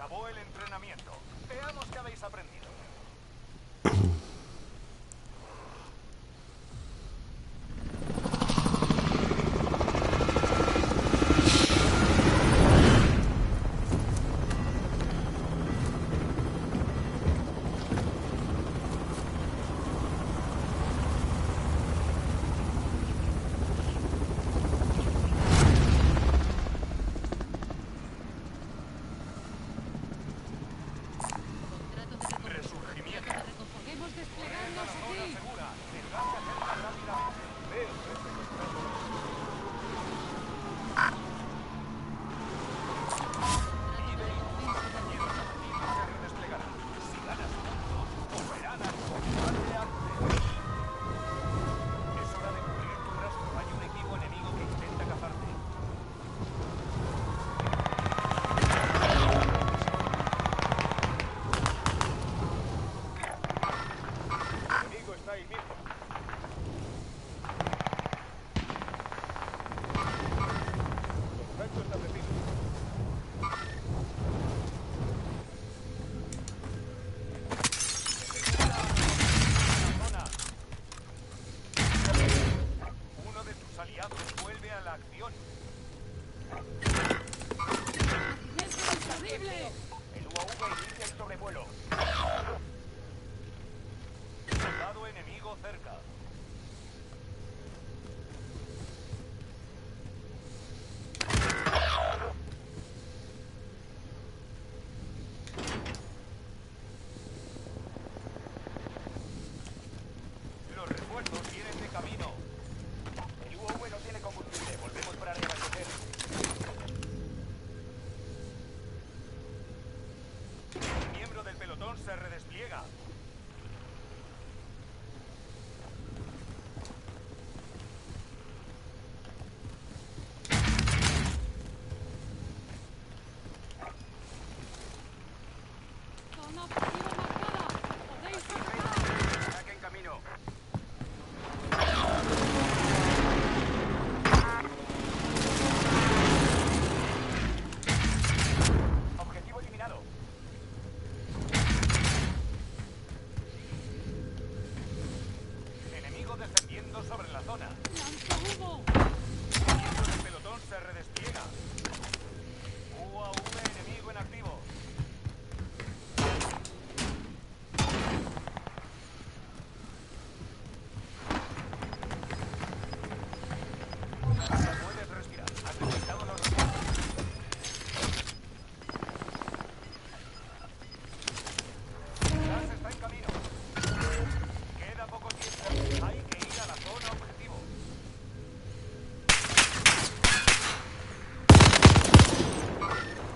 acabó el entrenamiento. Veamos qué habéis aprendido. Se redespliega. Zona objetivo marcada. Podéis atacar. Ataque en camino. Objetivo eliminado. Enemigo descendiendo sobre la zona. ¡Lanza humo! Miembro del pelotón se redespliega. UAV enemigo en activo. Puedes respirar. Has detectado los refuerzos. Gas está en camino. Queda poco tiempo. Hay que ir a la zona objetivo.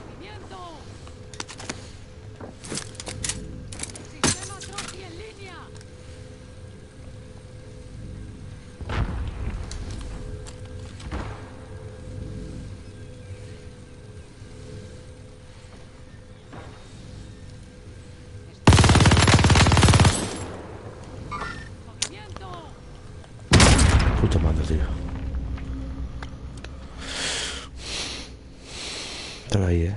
¡Movimiento! Sistema Trophy en línea. ¡Movimiento! Puta madre, tío. Están ahí,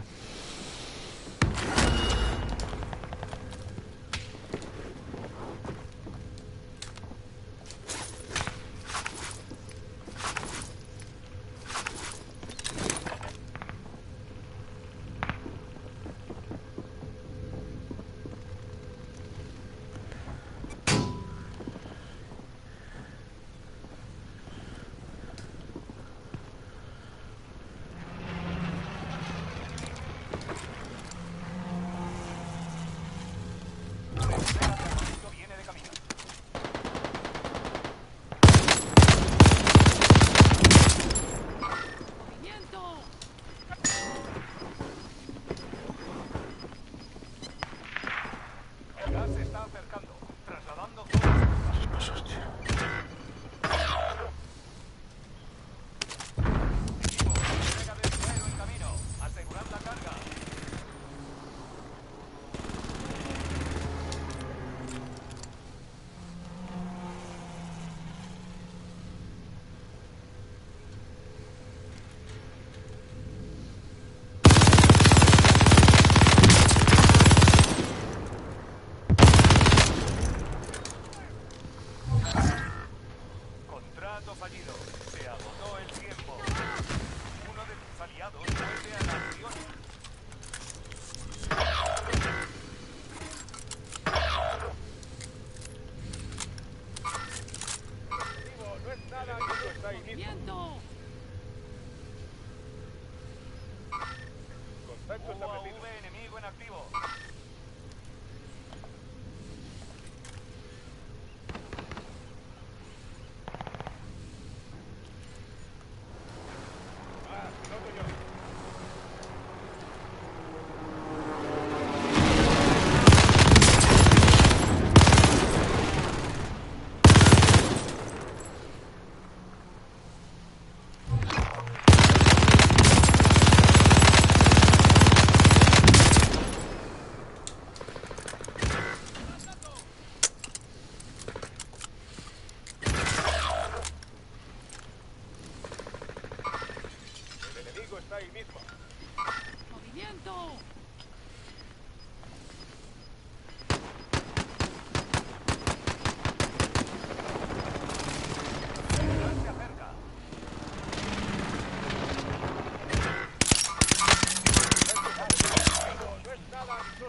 ¡Movimiento! UAV enemigo en activo. ¡Movimiento! Gas se acerca.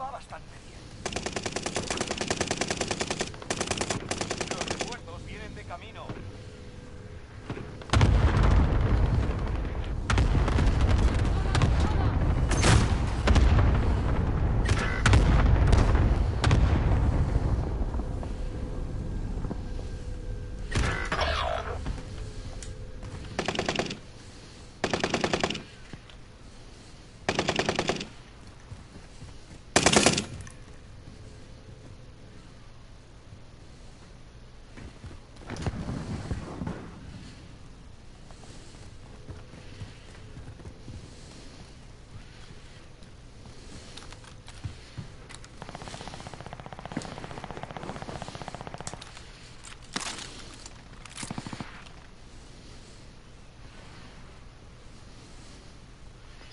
Va bastante bien. Los refuerzos vienen de camino.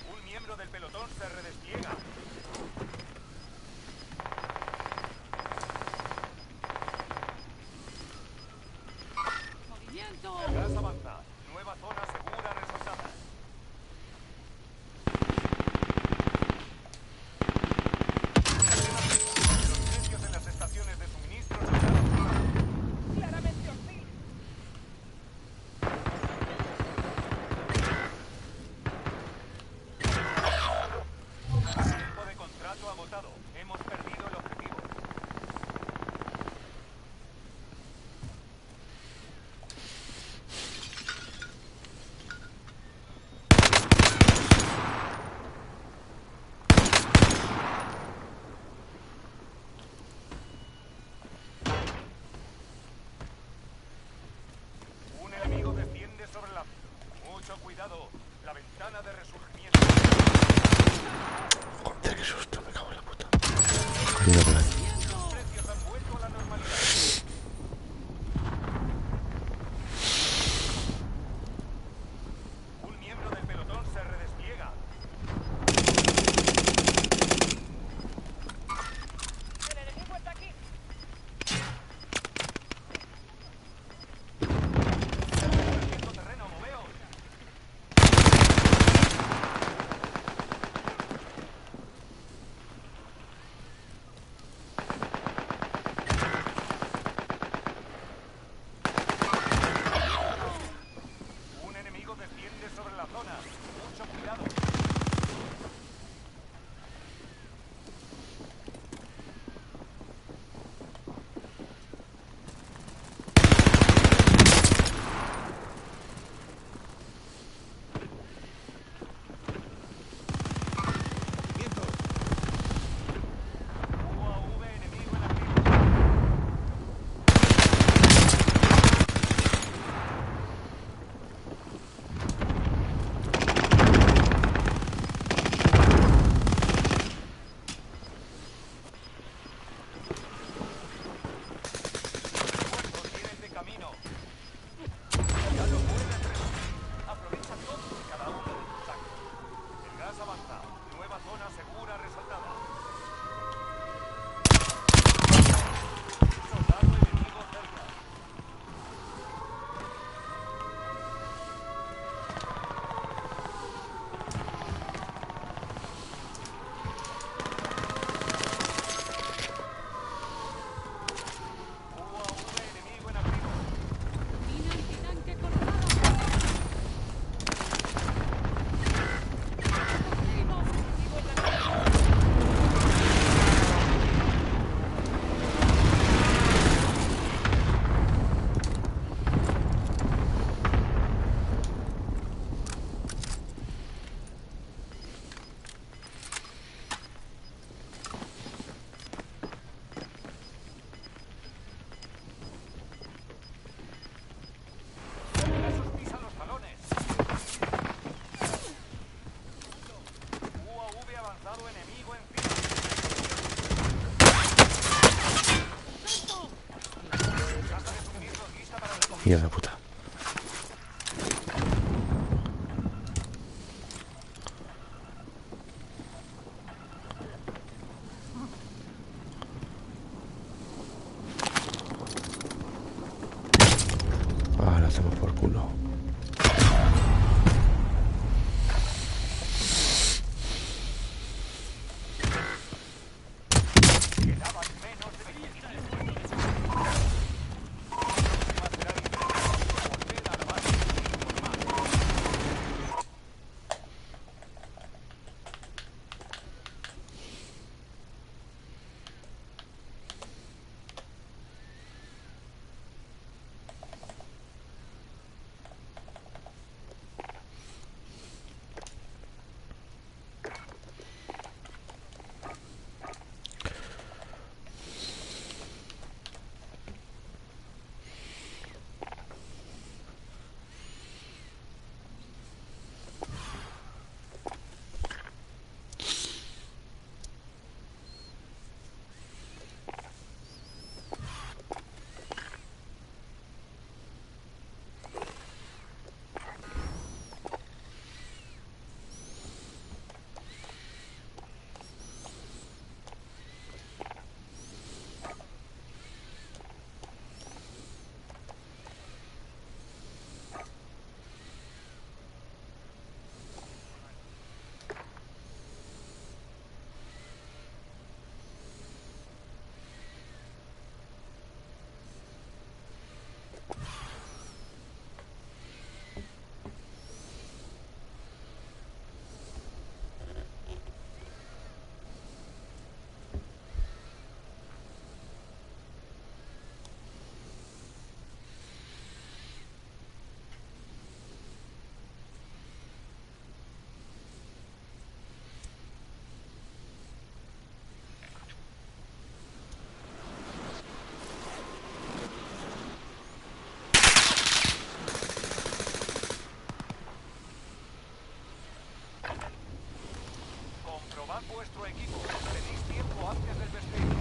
Un miembro del pelotón se redespliega. ¡Movimiento! El gas avanza. Nueva zona segura resultada. Los precios en las estaciones de suministro están claramente hostil. Tiempo de contrato agotado. Hemos perdido el objetivo. Un enemigo desciende sobre la... Mucho cuidado. La ventana de resurgimiento. Joder, qué susto, me cago en la puta. Hay una por ahí. Los precios han vuelto a la normalidad. Un miembro del pelotón se redespliega. ¡El enemigo está aquí! Perdiendo terreno, moveos. Mierda puta. Ah, lo hacemos por culo. Quedaban menos de 20 minutos. Más será interesante volver a la base e informar. Comprobad vuestro equipo. Tenéis tiempo antes del despegue.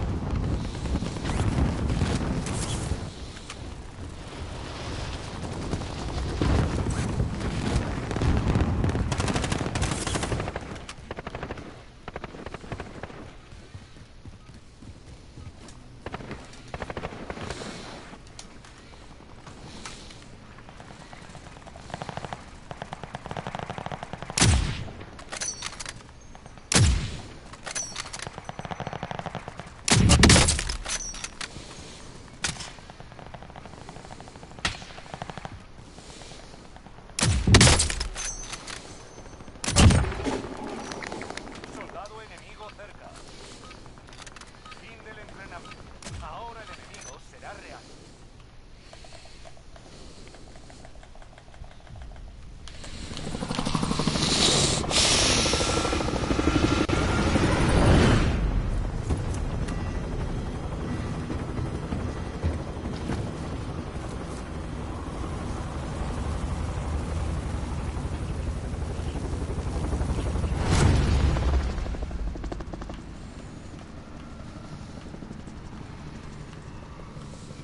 Soldado enemigo cerca. Fin del entrenamiento. Ahora el enemigo será real.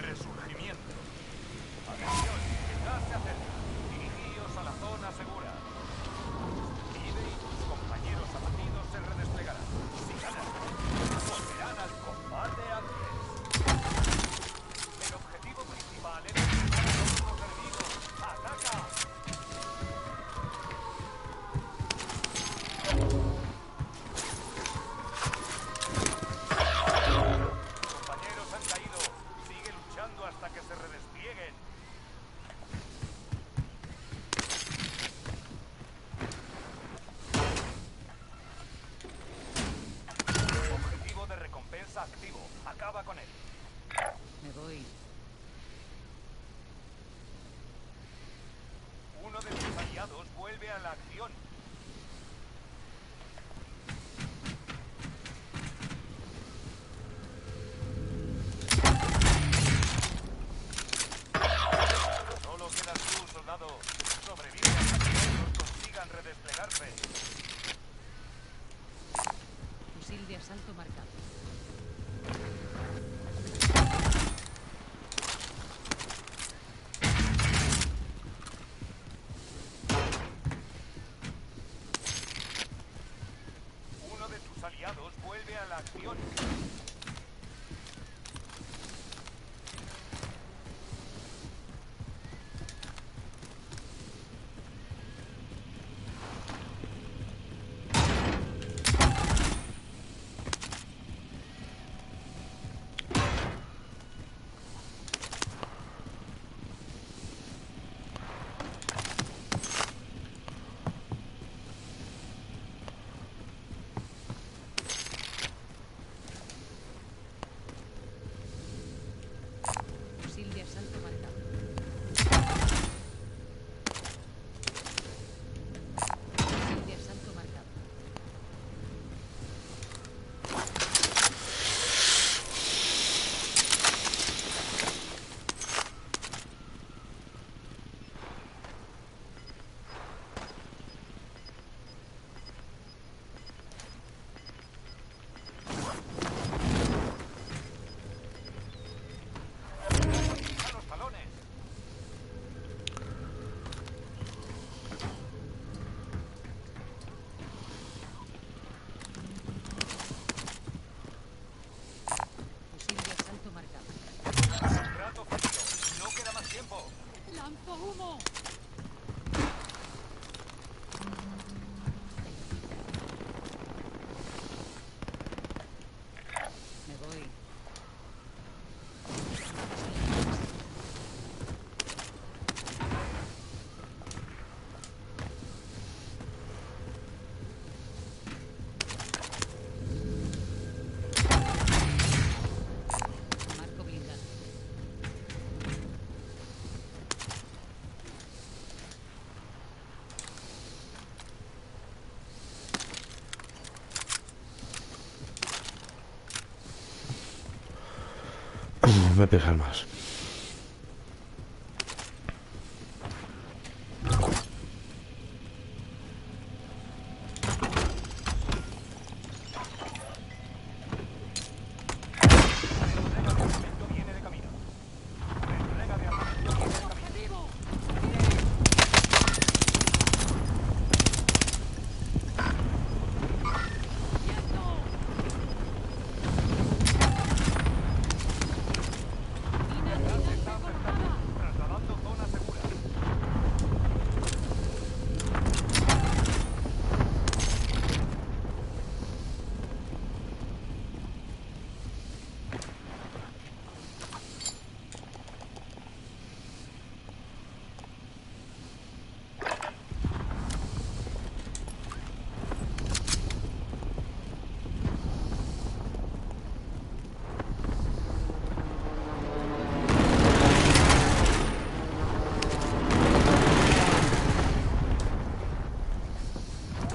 Resurgimiento. Atención, el gas se acerca. Dirigíos a la zona segura. Vive y tus compañeros abatidos se redesplegarán. Si ganan, volverán al combate antes. El objetivo principal es eliminar a todos los enemigos. ¡Ataca! Compañeros han caído. Sigue luchando hasta que se redesplieguen. Objetivo de recompensa activo. Acaba con él. Me voy. Uno de tus aliados vuelve a la acción. Solo quedas tú, soldado. Sobrevive hasta que otros consigan redesplegarse. Fusil de asalto marcado. municiones. Fusil de asalto marcado. Fusil de asalto marcado. ¡A los talones! Fusil de asalto marcado. Trato fallido. No queda más tiempo. ¡Lanzo humo! Me voy. Marco blindado. Me pegan más. Entrega de armamento viene de camino. Entrega de armamento viene de camino. Gas está acercando. Trasladando zona segura.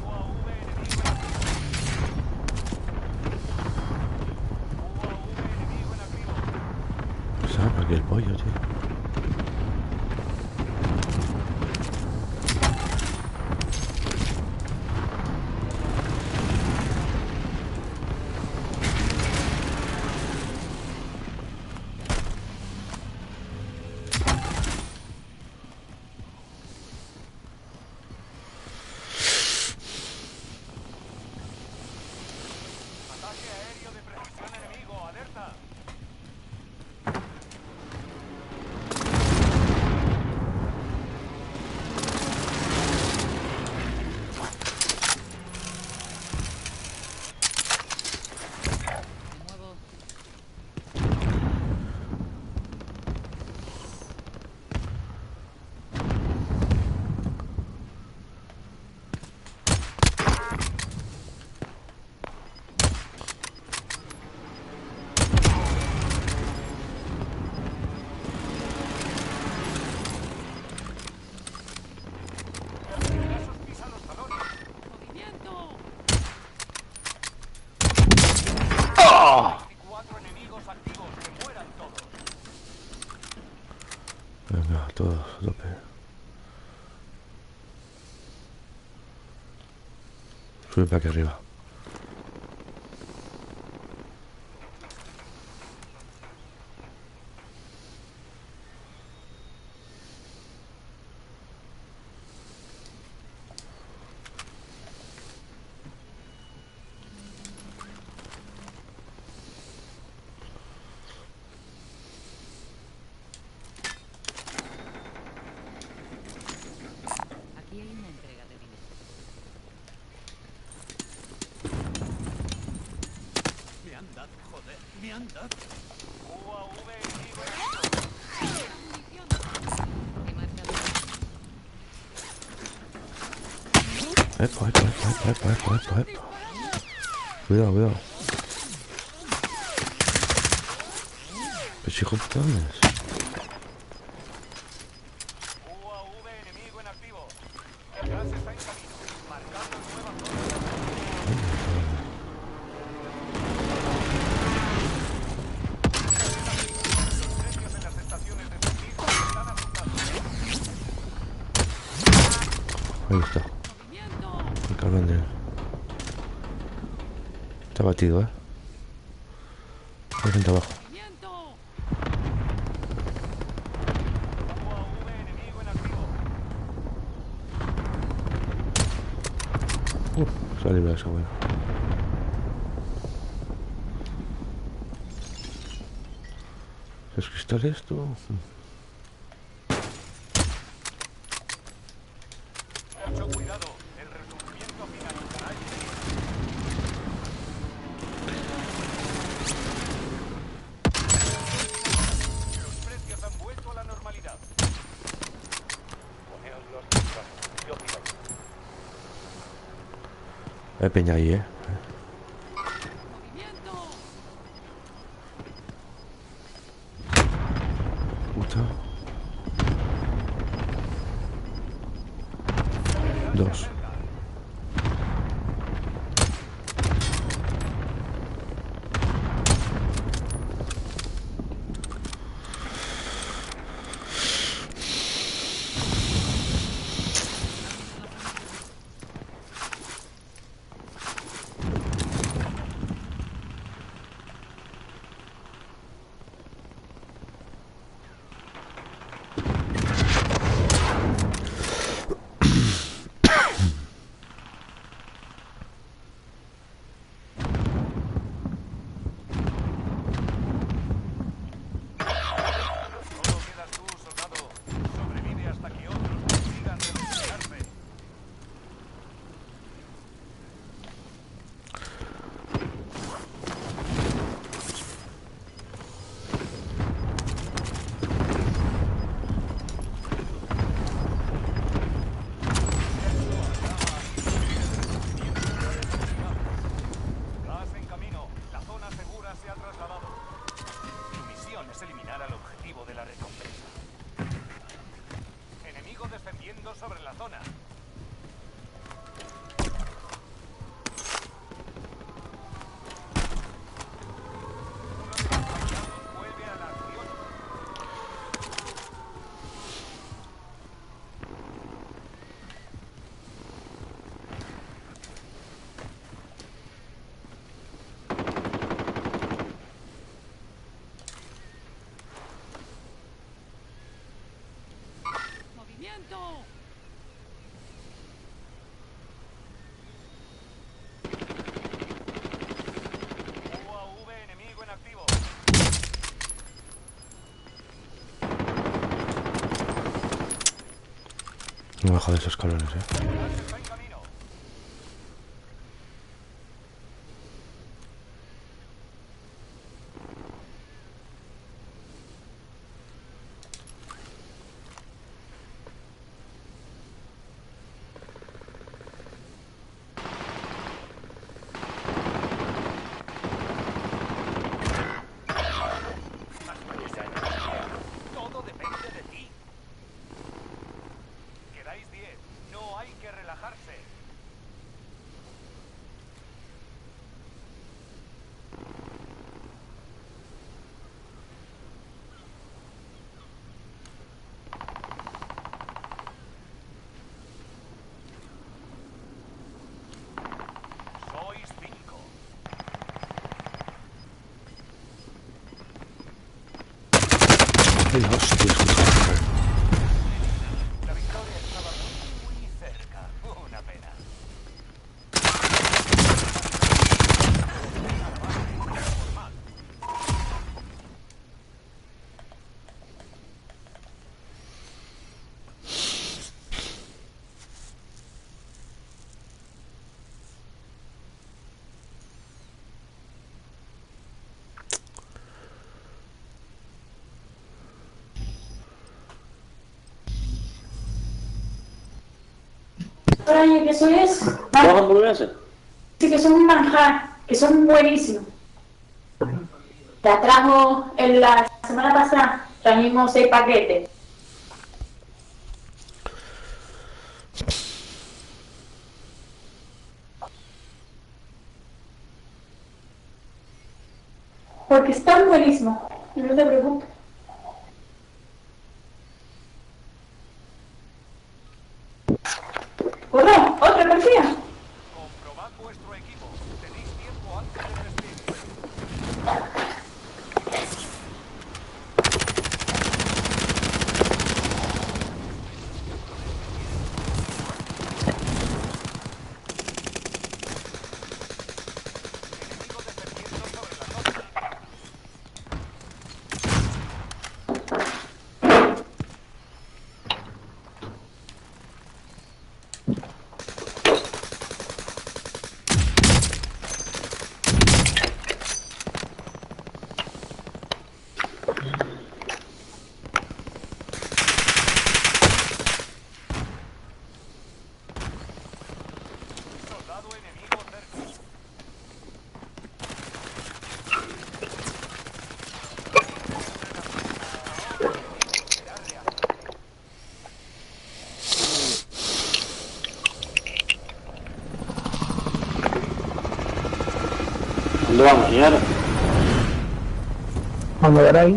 UAV enemigo en activo. ¿Sabes? Aquí el pollo, tío. Ataque aéreo de precisión enemigo. Alerta. Me muevo. Retrasos pisan los talones. ¡Movimiento! 24 enemigos activos. Que mueran todos. Venga, todos a tope. Sube para aquí arriba. Epa, epa, epa, epa, epa, epa, epa. Cuidado, cuidado. Pues hijo puta, ¿dónde es? UAV enemigo en activo. El gas está en camino. Marcando nueva zona. Los precios en las estaciones de suministro están apuntados. Ahí está. ¡Movimiento! El cabrón. Está batido, ¿eh? Hay gente abajo. ¡Movimiento! UAV enemigo en activo. Se ha librado esa buena. ¿Los cristales esto? Mucho cuidado. El resurgimiento finalizará enseguida. Los precios han vuelto a la normalidad. Poneos los cinturones. Yo pido. Hay peña ahí, ¿eh? ¡Movimiento! Puta. Dos. Solo quedas tú, soldado. Sobrevive hasta que otros consigan recuperarse. Gas en camino. La zona segura se ha trasladado. Tu misión es eliminar al objetivo de la recompensa. Enemigo descendiendo sobre la zona. Uno de los aliados vuelve a la acción. ¡Movimiento! UAV enemigo en activo. No baja de esos escalones, ¿eh? Gas está en camino. Hasta que sea energía. Todo depende de ti. Quedáis 10. No hay que relajarse. Sois 5. Ay, hostia, escucha. La victoria estaba muy cerca. Una pena. Oye, ¿qué eso es? ¿Dos Ah, hamburguesas? sí, que son un manjar, que son buenísimos. La trajo en la semana pasada, trajimos 6 paquetes. Porque están buenísimos, no te preocupes. ¿Cómo? ¿Otra partida? Comprobad vuestro equipo. Tenéis tiempo antes del despliegue. Enemigo descendiendo sobre la zona. Soldado enemigo cerca. ¿Dónde vamos, señora? Cuando queráis.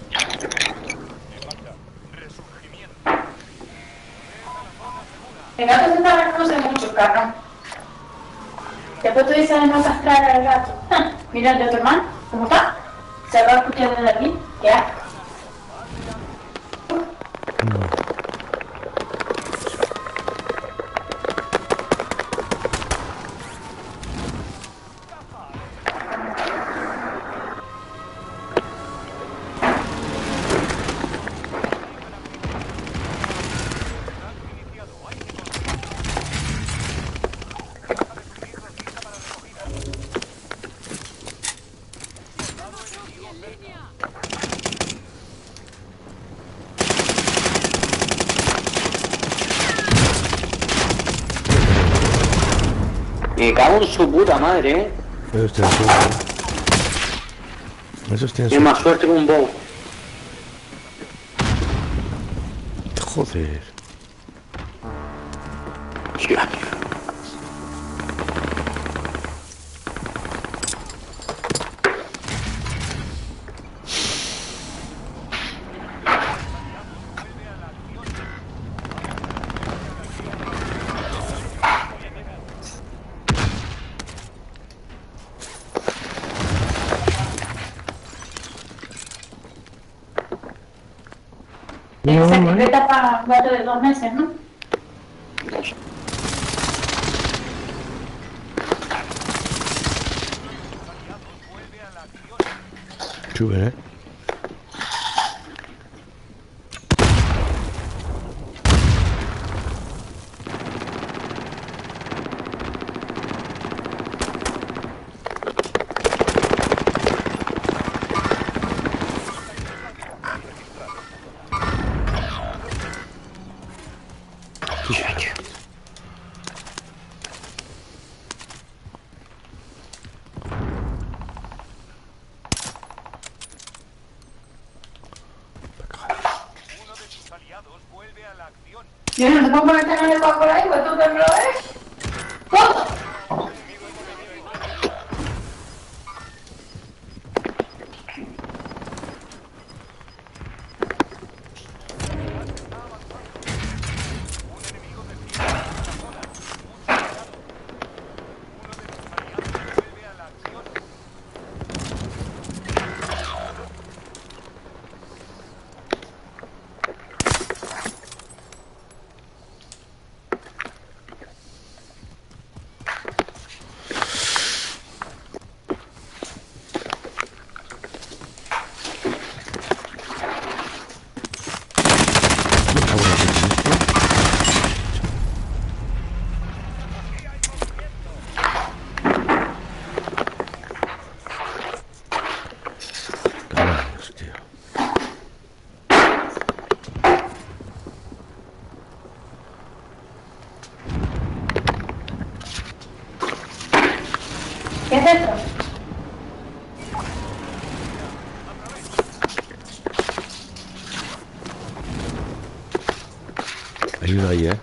En marcha. Resurgimiento. Ves a la zona segura. El gato se está reconoce mucho, cabrón. Después tú dices no castrar al gato. Mira el de tu hermano, ¿cómo está? Se va a escuchar desde aquí. Ya. Iniciado. Hay que continuar. Caja de suministros lista para recogida. Soldado enemigo En cerca. línea. Me cago en su puta madre, ¿eh? Esos tienen suerte. Esos tienen Tiene suerte. más suerte que un bow. Joder. Hostia. Vuelve a la acción. No, Esa no, etiqueta para gato de 2 meses, ¿no? Aliados, vuelve a la acción. Sube, ¿eh? Uno de tus aliados vuelve a la acción. Yo no te puedo poner en el bajo ahí, pues tú te lo ves. ¡Oh! Un enemigo desciende a la zona. Mucho cuidado. Uno de tus aliados vuelve a la acción. Me cago en la leche, esto. Hay uno ahí, ¿eh?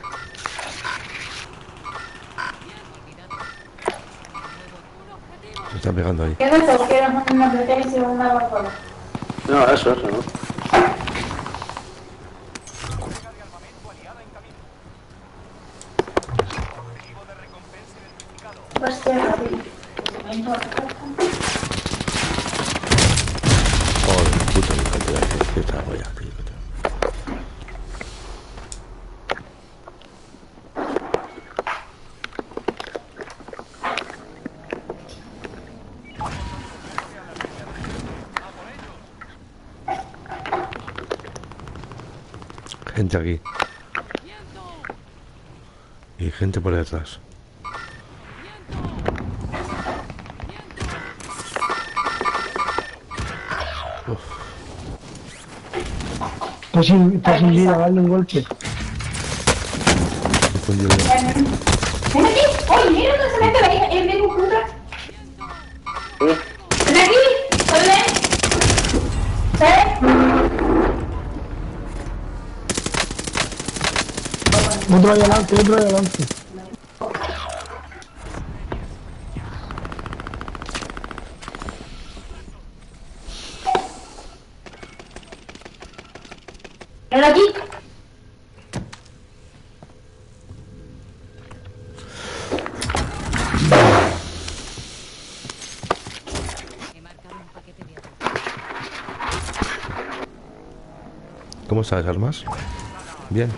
Se está pegando ahí. ¿Qué es eso? ¿Quieres una platea y una barcola? No, eso, no. Carga de armamento aliada en camino. Objetivo de recompensa identificado. Pues sí, rápido. Joder, puta, mi cantidad. ¿Qué está ya, tío? Gente aquí. Y gente por detrás. Está sin vida, darle un golpe. Coño, ¡Ven aquí! ¡Oye, mira dónde se mete el mismo puta! ¡Ven aquí! ¡Sale! ¿Sale? Otro ahí adelante, otro ahí adelante. ¡Ven aquí! He marcado un paquete de ataque. ¿Cómo sabes armas? Bien.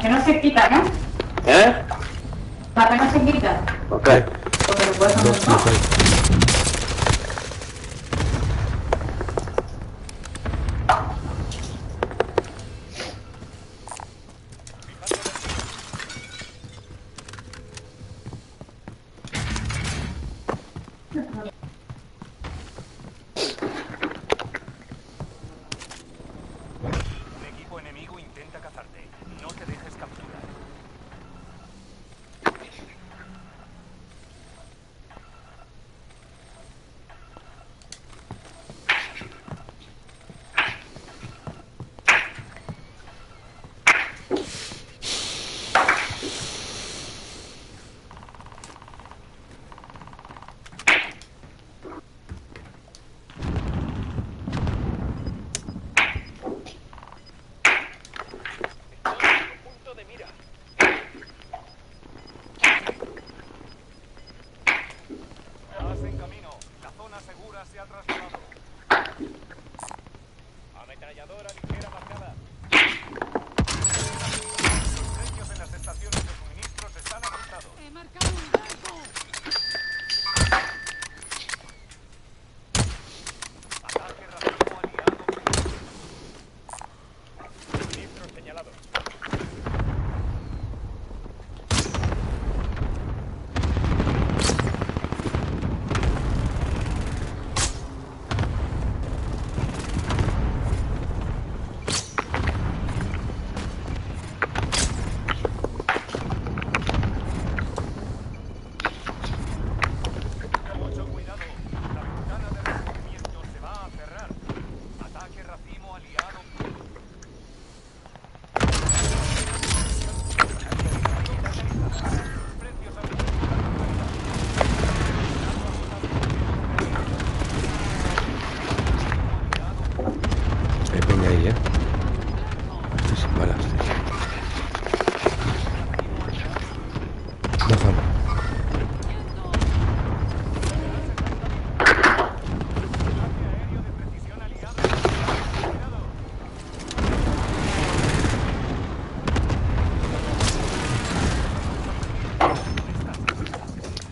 Que no se quita, ¿no? ¿Eh? La que no se quita. Ok. Porque lo puedes Dos hacer, ¿no? tíos ahí. Un equipo enemigo intenta cazarte. No te dejes capturar.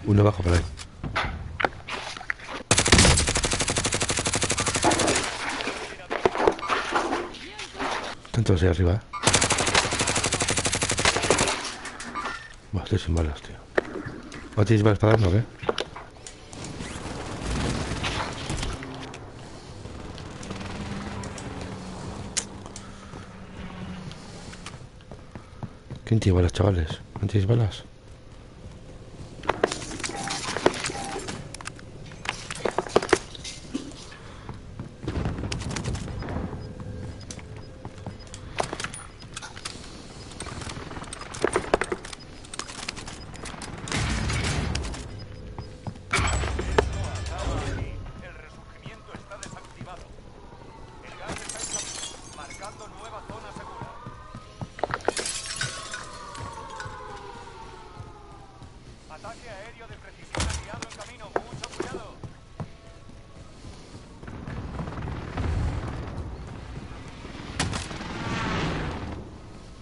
Uno abajo por ahí. Están todos ahí arriba, Buah, estoy sin balas, tío. ¿No tienes balas para darme o qué? ¿Quién tiene balas, chavales? ¿No tienes balas? El resurgimiento está desactivado. El gas está en camino, marcando nueva zona segura. Ataque aéreo de precisión aliado en camino. Mucho cuidado.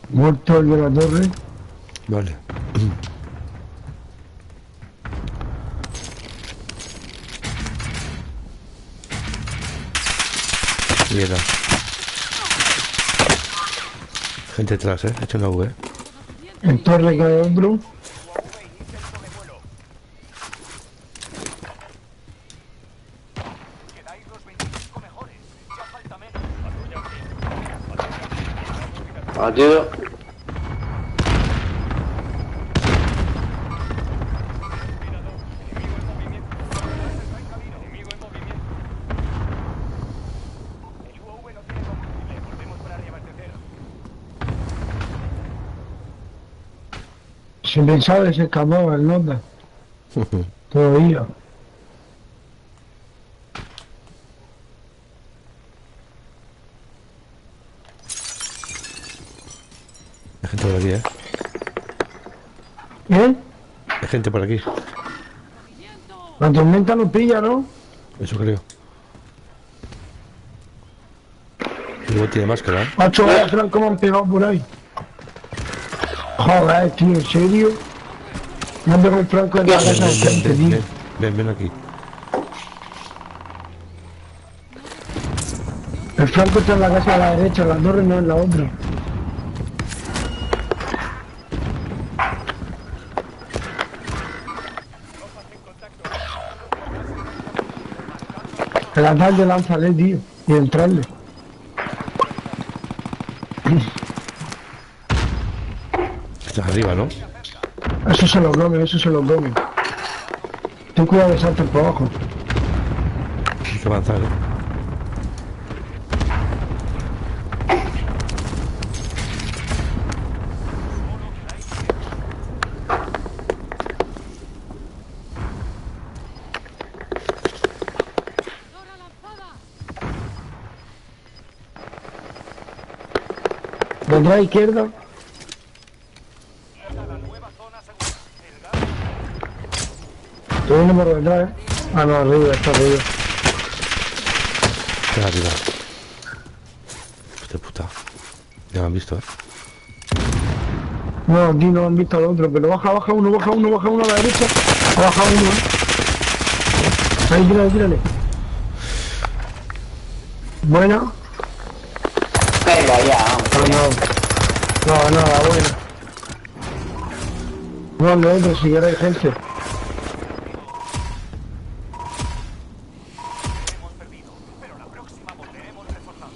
Muerto el de la torre. Vale. Mierda. Gente atrás, He hecho una V. En torre cae otro. UAV inicia el sobrevuelo. Quedáis los 25 mejores. Ya falta menos. Partido. El UAV no tiene combustible. Volvemos para reabastecer. Sin pensar se escapaba el nota. Todavía. Hay gente por aquí, ¿Eh? Hay gente por aquí. La tormenta nos pilla, ¿no? Eso creo. Y luego tiene máscara, Macho, vaya Franco me han pegado por ahí. Joder, tío, ¿en serio? Me han pegado el Franco en la casa de gente, tío. Ven aquí. El Franco está en la casa de la derecha, la torre no en la otra. El ataque lánzale, tío, y entrarle. Estás arriba, ¿no? Eso se lo come, eso se lo come. Ten cuidado de saltar por abajo. Hay que avanzar, Detrás izquierda. Estoy viendo por detrás, Ah, no, arriba, está arriba. Está arriba. Hostia puta. Ya me han visto, No, aquí no han visto al otro, pero baja uno a la derecha. Ha bajado uno, Ahí, tírale. Buena. Venga, ya, vamos. No, la buena. No, el otro, si ahora hay gente. Hemos perdido, pero la próxima volveremos reforzados.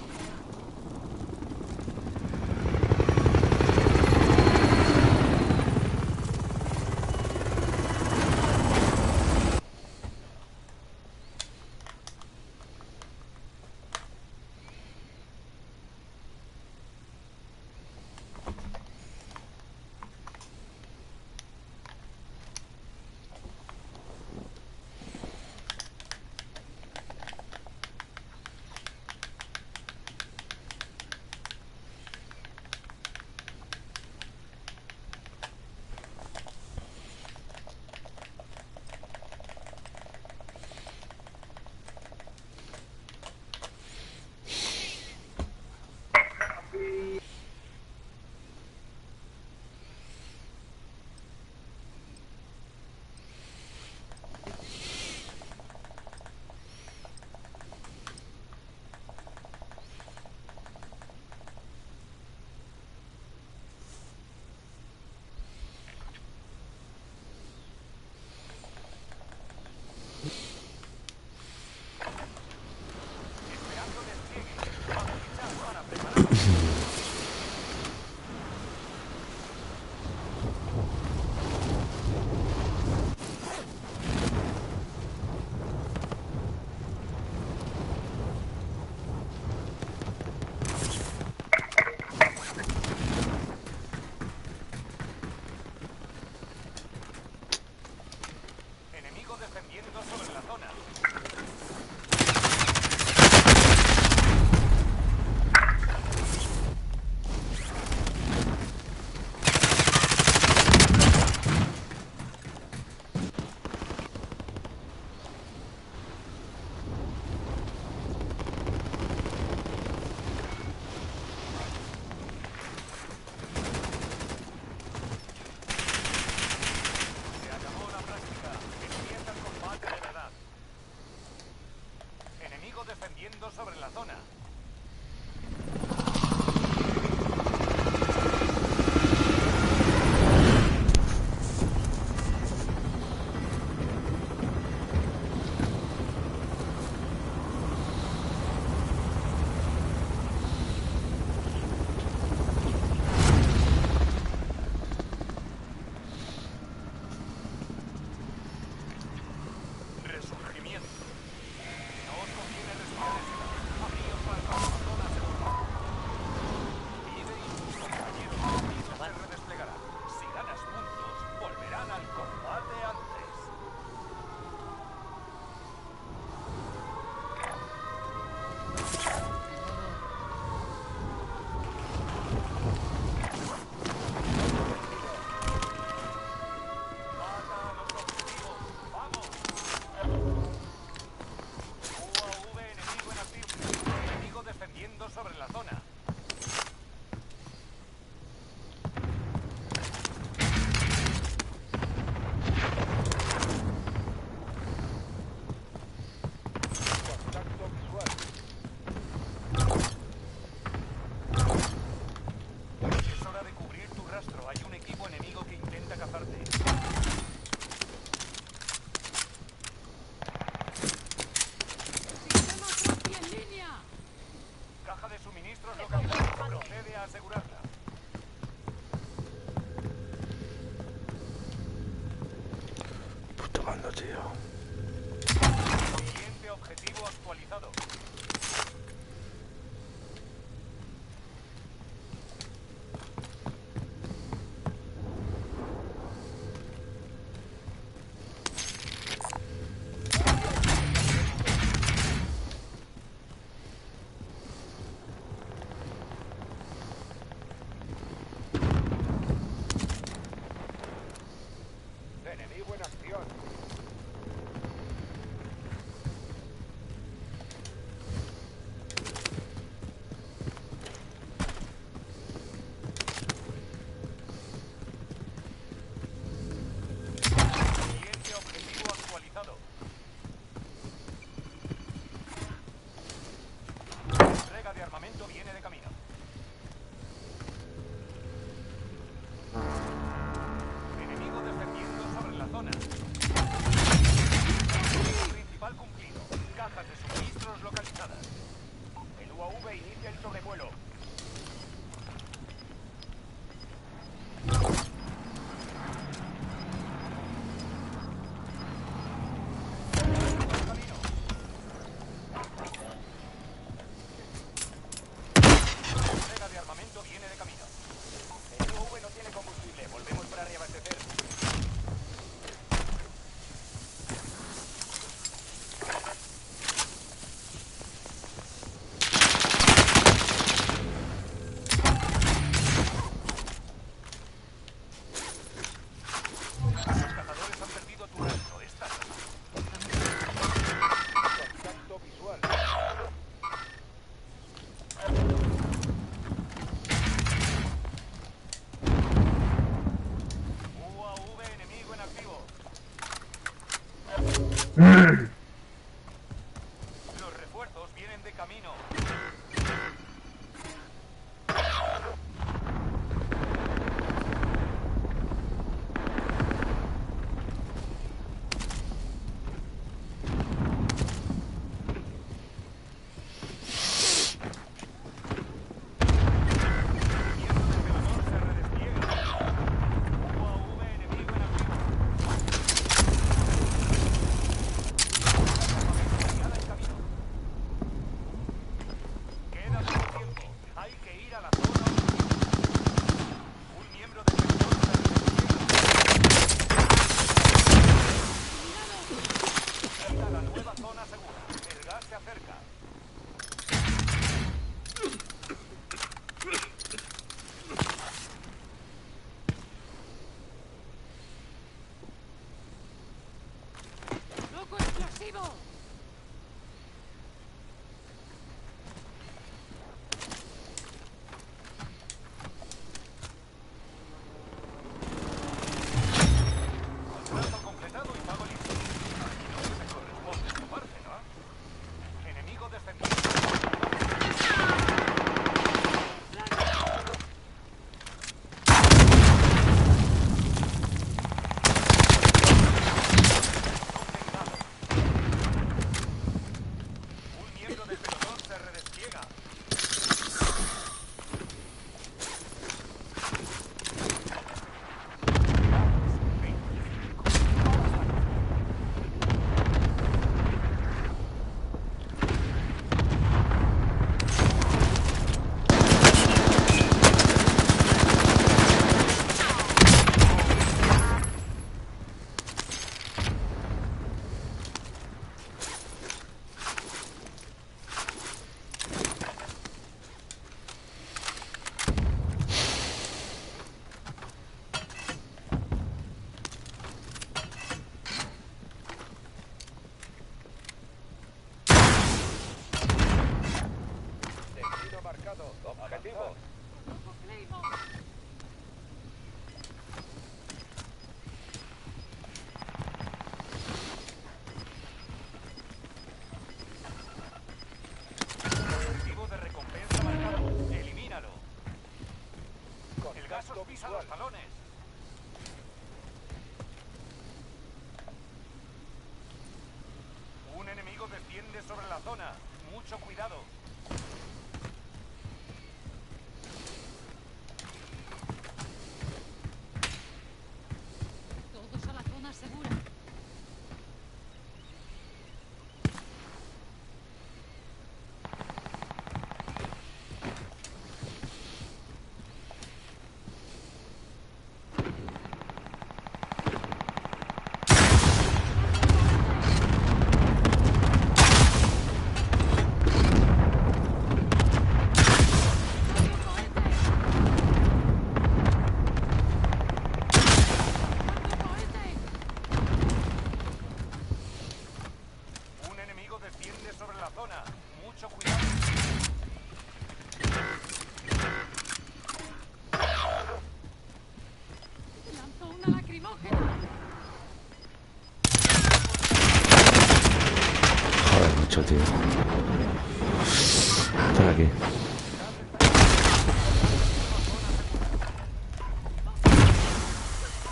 tío. Siguiente objetivo actualizado. Enemigo en acción. Siguiente objetivo actualizado. Entrega de armamento viene de camino. Enemigo defendiendo sobre la zona. Principal cumplido. Cajas de suministros localizadas. El UAV inicia el sobrevuelo. Entrega de armamento viene de camino. El UAV no tiene combustible. Volvemos para reabastecer. Los cazadores han perdido tu rastro. Estás contacto visual. UAV enemigo en activo. Los refuerzos vienen de camino. Viendo desde la torre se redespliega. UAV enemigo en activo. Aliada en camino. Queda poco tiempo. Hay que ir a la zona. Un miembro del sector se redespliega. Llega a la nueva zona segura. El gas se acerca. ¡Loco explosivo! Contrato completado y pago listo. Imagino que me corresponde tu parte, ¿no? Enemigo defendido. Un miembro del pelotón se redespliega. Destino marcado. Objetivo. Objetivo de recompensa marcado. Elimínalo. El gas os pisa los talones. Un enemigo desciende sobre la zona. Mucho cuidado. Todos a la zona segura. hecho, tío? Están aquí.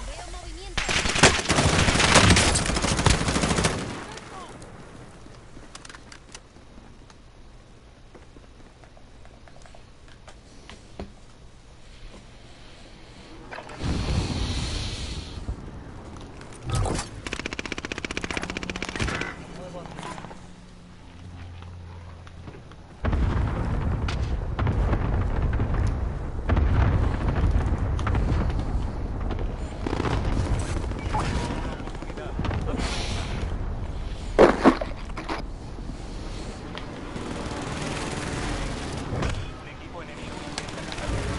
Veo movimiento. Un equipo enemigo intenta ganar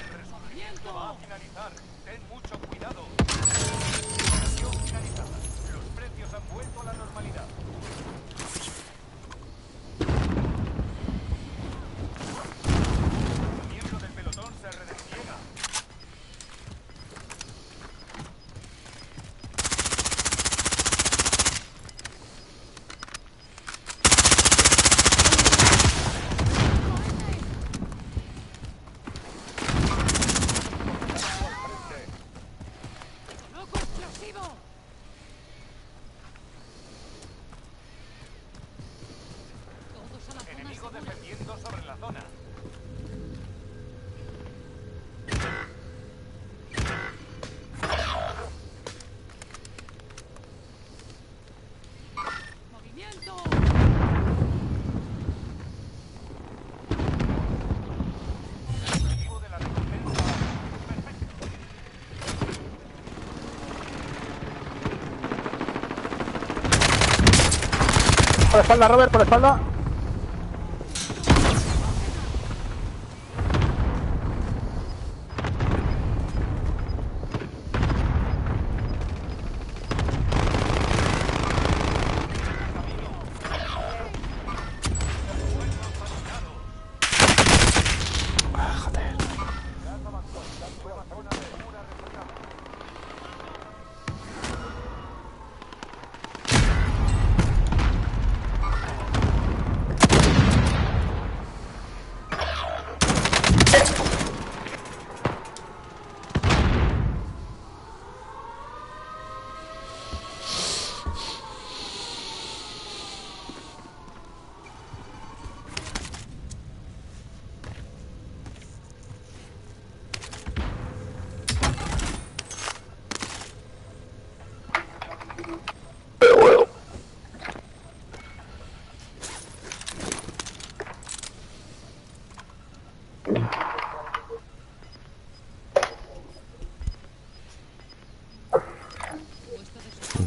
el resurgimiento va a finalizar. Ten mucho cuidado. Misión finalizada. Los precios han vuelto a la normalidad. Un miembro del pelotón se redespliega. ¡Loco explosivo! Todos a la zona Enemigo segura. defendiendo sobre la zona. ¡Movimiento! Objetivo de la recompensa. Perfecto. Por la espalda, Robert, por la espalda.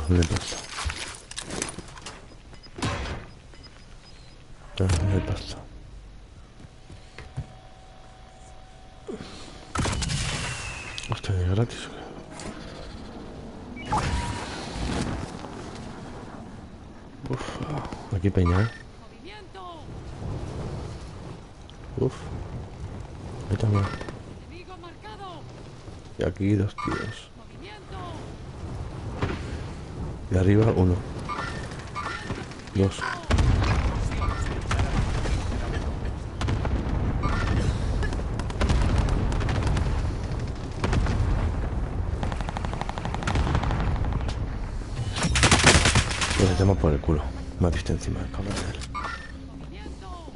¿Dónde pasa? ¿Dónde pasa? Hostia, ¿es gratis o qué? Uf, aquí peña, ¿eh? ¡Movimiento! Uf. Ahí también. ¡Enemigo marcado! Y aquí dos tíos. ¡Movimiento! De arriba uno. Dos. Lo metemos por el culo. Me ha visto encima del cabrón de él. ¡Movimiento!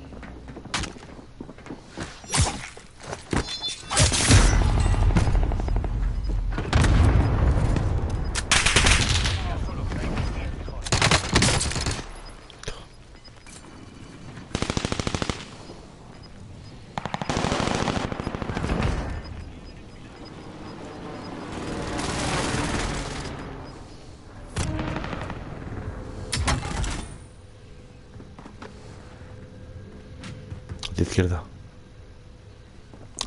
De izquierda.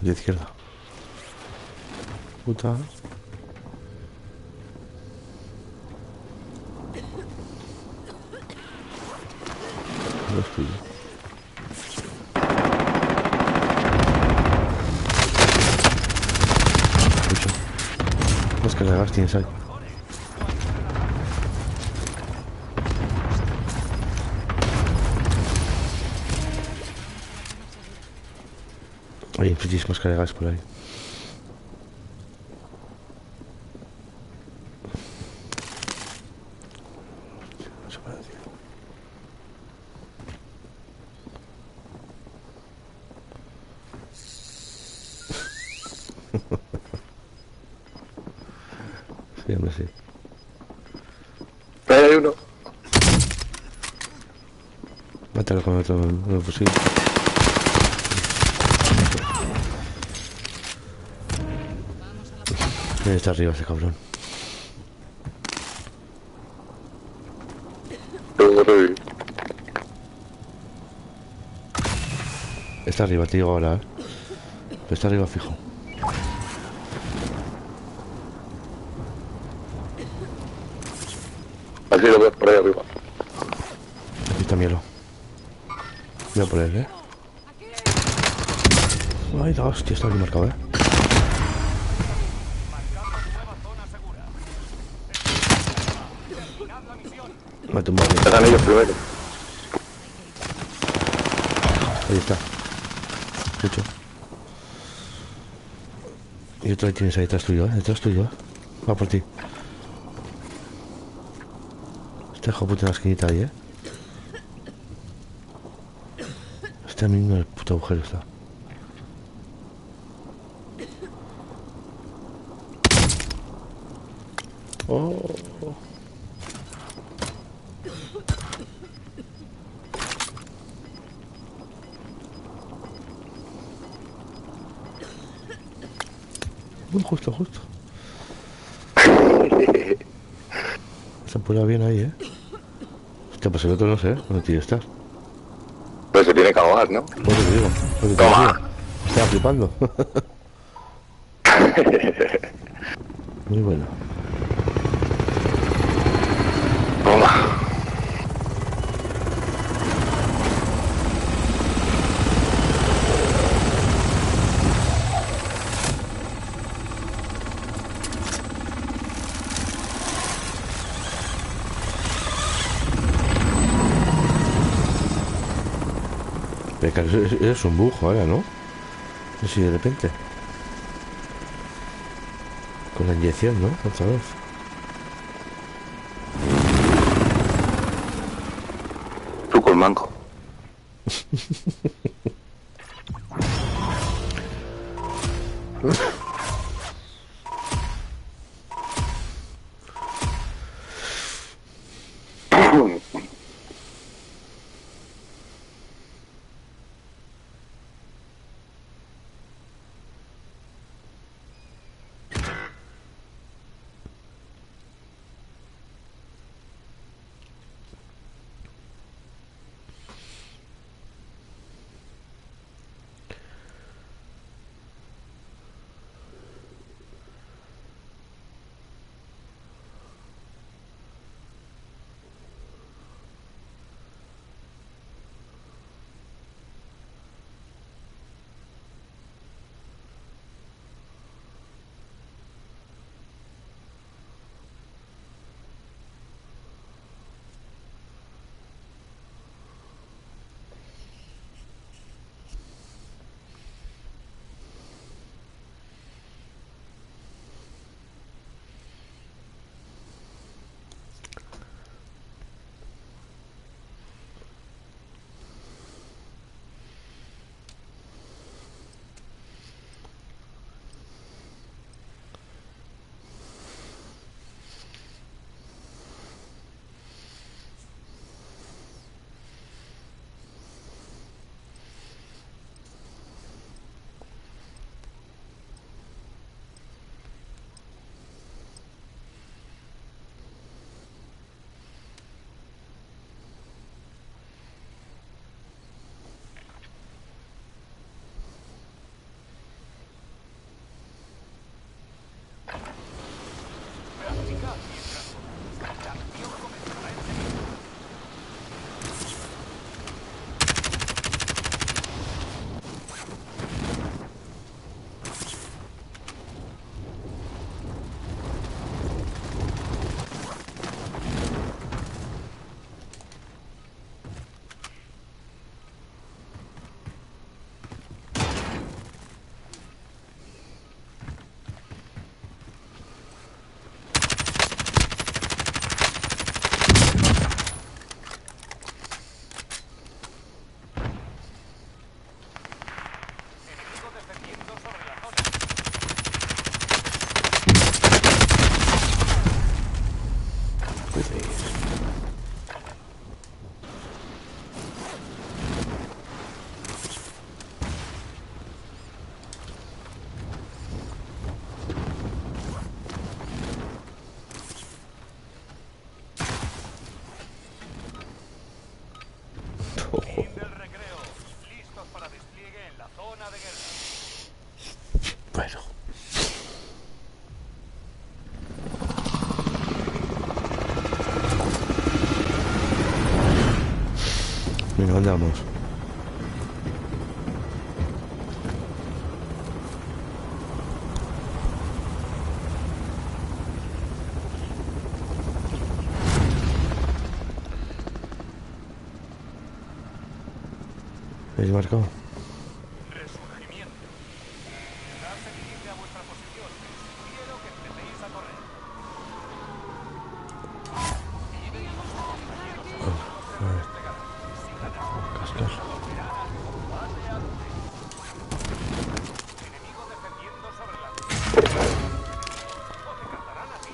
De izquierda. Puta. No es tuyo. Escucho. Es que la gas tienes ahí. Hay muchísimas cargas por ahí. No se puede decir. Sí, hombre, sí. Ahí hay uno. Mátalo con otro fusil. Está arriba ese cabrón. Está arriba, te digo ahora, ¿eh? Pero está arriba fijo. Así lo veo por ahí arriba. Aquí está Mielo. Voy a por él, ¿eh? Ay, la hostia, está bien marcado, ¿eh? Me ha tumbado. Están ellos primero. Ahí está. Escucho. Y otro ahí tienes ahí detrás tuyo, ¿eh? Detrás tuyo, ¿eh? Va por ti. Este hijo puta en la esquinita ahí, ¿eh? Está mismo en el puto agujero está. Oh. Justo, justo. Se ha pulado bien ahí, ¿eh? Hostia, pues el otro no sé, ¿dónde tiene que estar? Pues se tiene que ahogar, ¿no? Pues te digo, pues te Toma. decía. Estaba flipando. Muy bueno. Toma. Pero claro, es un bug ahora, ¿no? Así de repente. Con la inyección, ¿no? Otra vez. Truco el manco. dónde vamos? ¿Habéis marcado? Resurgimiento. Empezad a dirigirse a vuestra posición. Quiero que empecéis a correr. Vive y sus compañeros abatidos se redesplegarán. Si ganas, Cascar. volverán al combate a donde. Enemigo defendiendo sobre la luz. O te cazarán a ti.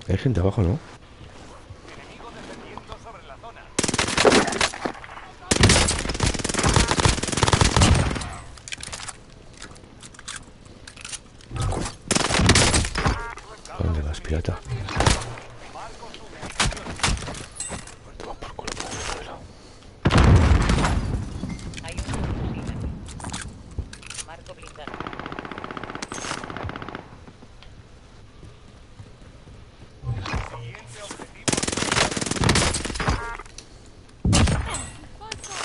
Hay gente abajo, ¿no? Enemigo defendiendo sobre la zona. ¿Dónde vas, pirata? Marco su ubicación. Toma por culo por el suelo. Hay un subfusil aquí. Marco blindado. Siguiente objetivo. ¡Falso!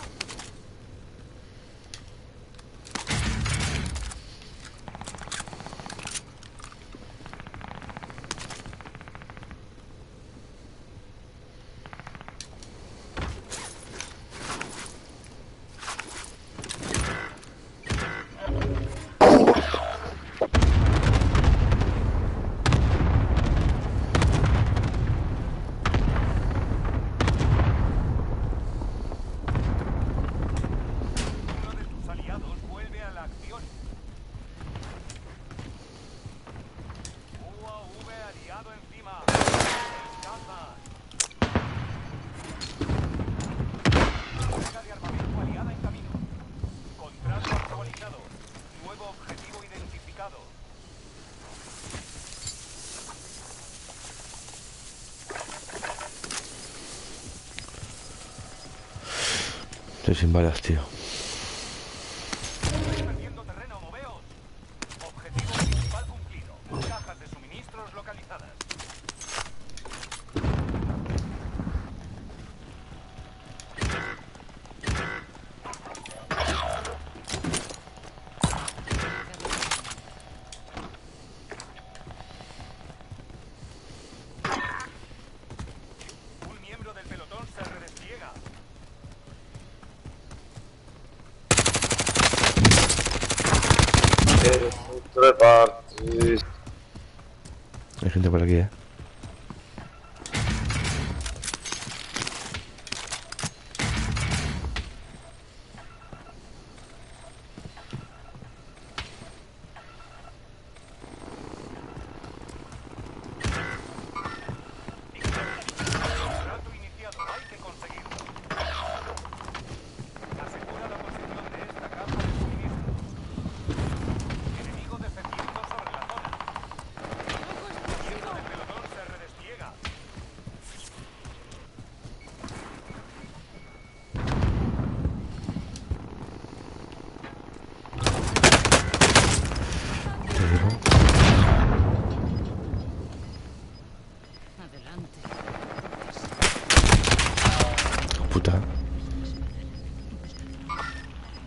Uno de tus aliados vuelve a la acción. UAV aliado encima. Descansa. Carga de armamento aliada en camino. Contrato actualizado. Nuevo objetivo identificado. Estoy sin balas, tío. Estáis perdiendo terreno, moveos. Objetivo principal cumplido. Cajas de suministros localizadas. Un miembro del pelotón se redespliega. Hay gente por aquí, ¿eh? Contrato iniciado, hay que conseguirlo. Asegura la posición de esta caja de suministros. Enemigo defendiendo sobre la zona. Miembro del pelotón se redespliega. Te digo. Adelante. Puta.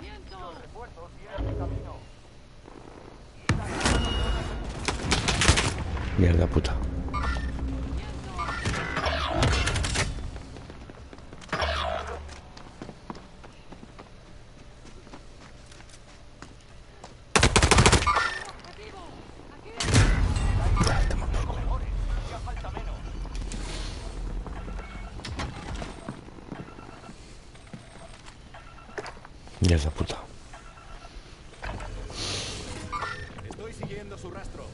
¡Viento! Refuerzos vienen en camino. Mierda, puta. ¡Objetivo! ¡Aquí! Mejores, ya falta menos. Mierda, puta. Estoy siguiendo su rastro.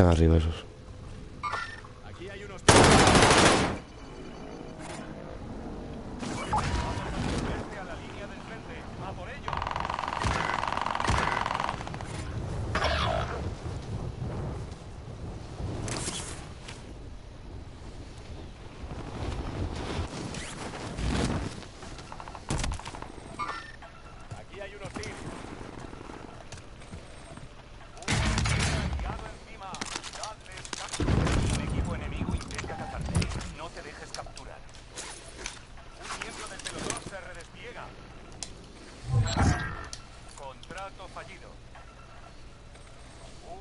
Están arriba esos. Aquí hay unos... a la línea del frente. ¡A por ello! Aquí hay unos tiros. Un equipo enemigo intenta cazarte. No te dejes capturar. Un miembro del pelotón se redespliega. Contrato fallido.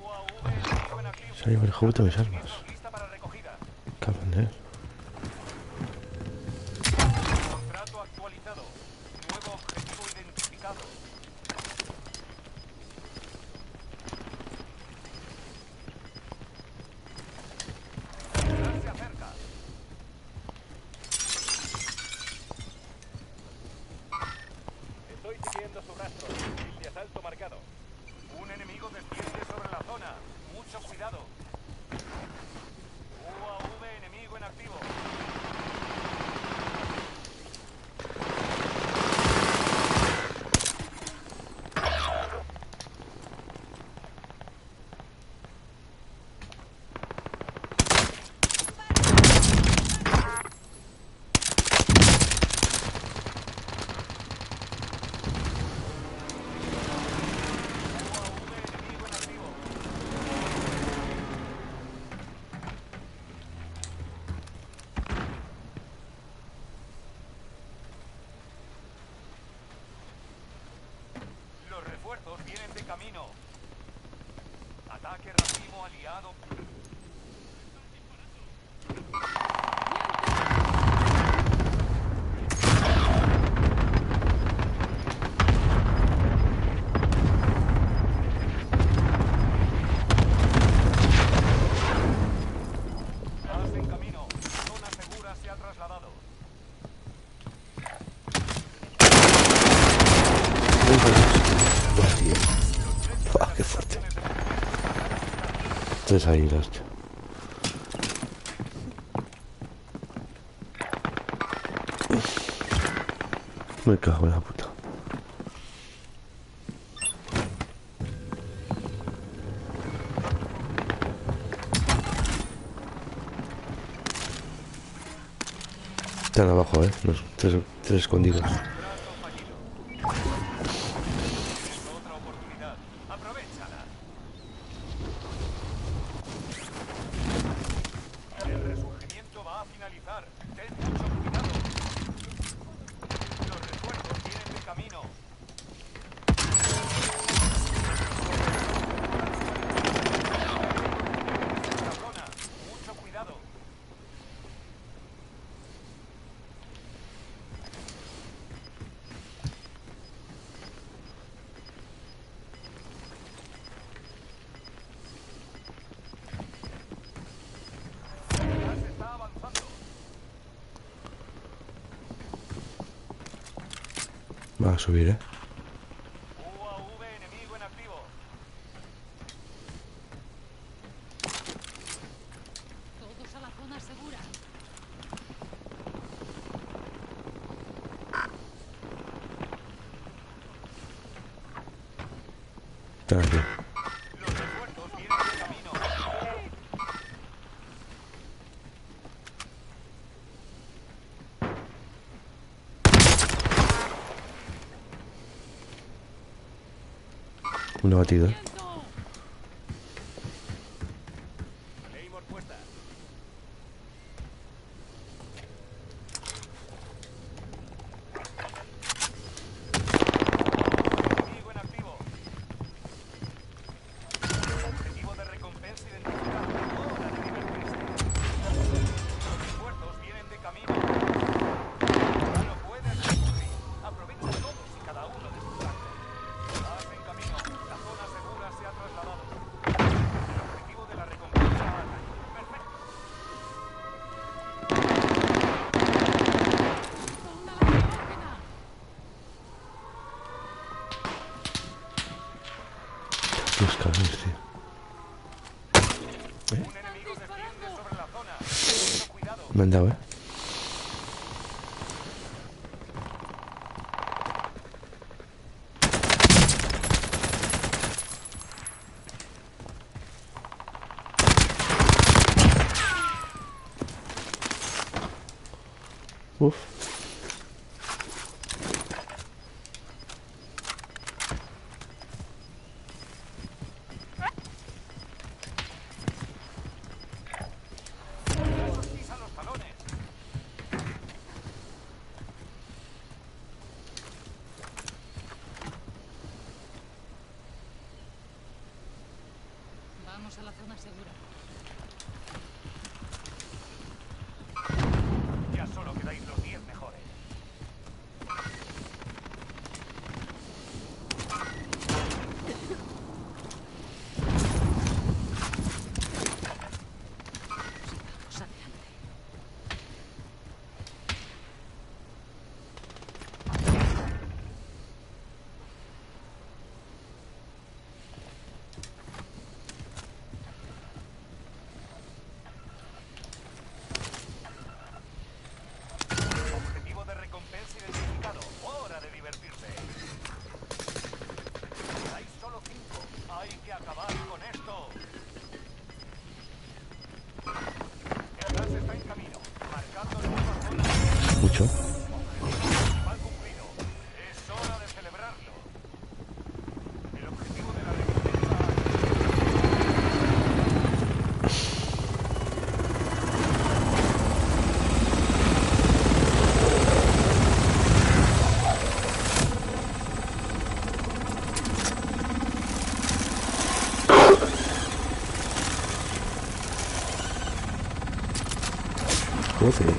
UAV enemigo en activo. Se ha llevado el juguete de mis armas. Lista para recogida. Cabrón de él. Contrato actualizado. Nuevo objetivo identificado. Se acerca. Estoy siguiendo su rastro. Fusil de asalto marcado. Un enemigo desciende sobre la zona. Mucho cuidado. UAV enemigo en activo. Enemigo en activo. Los refuerzos vienen de camino. Ataque racimo aliado. Gas en camino. Zona segura se ha trasladado. Buah, tío. Buah, qué fuerte. Tres águilas, tío. Me cago en la puta. Están abajo, los tres escondidos. Contrato fallido. Tienes otra oportunidad. Aprovechala. El resurgimiento va a finalizar. Ten mucho cuidado. Los refuerzos vienen de camino. La zona. Mucho cuidado. Ya se está avanzando. Va a subir, UAV enemigo en activo. Todos a la zona segura. Están aquí. Los refuerzos vienen de camino. Uno batido. ¡Viento! Claymore puesta. Enemigo en activo. Objetivo de recompensa identificado. Hora de divertirse. Los refuerzos vienen de camino. Ya no puedes recurrir. Aprovecha todos y cada uno de sus actos. Vas en camino. La zona segura se ha trasladado. El objetivo de la recompensa. Perfecto. Un enemigo desciende sobre la zona. Mucho cuidado. Me han dado, Uf. Pisa los talones. Vamos a la zona segura. Ya solo quedáis los 10 mejores. Sigamos adelante. Objetivo de recompensa identificado. Hora de divertirse. Hay solo 5. Hay que acabar con esto. El gas está en camino. Marcando nueva zona. Mucho. Mal cumplido. Es hora de celebrarlo. El objetivo de la recompensa. Joder.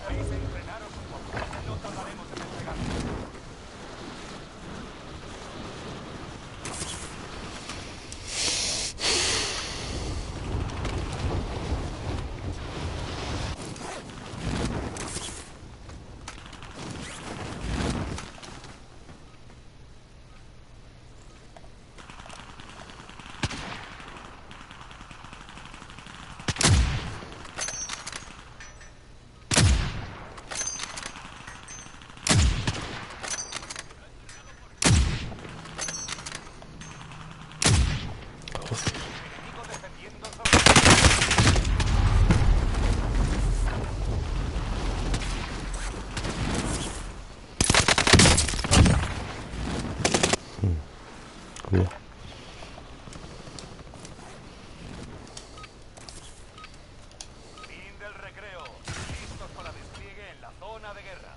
Podéis entrenaros un poco. No tardaremos en despegar. Enemigo defendiendo sobre. Cuidado. Fin del recreo. Listos para despliegue en la zona de guerra.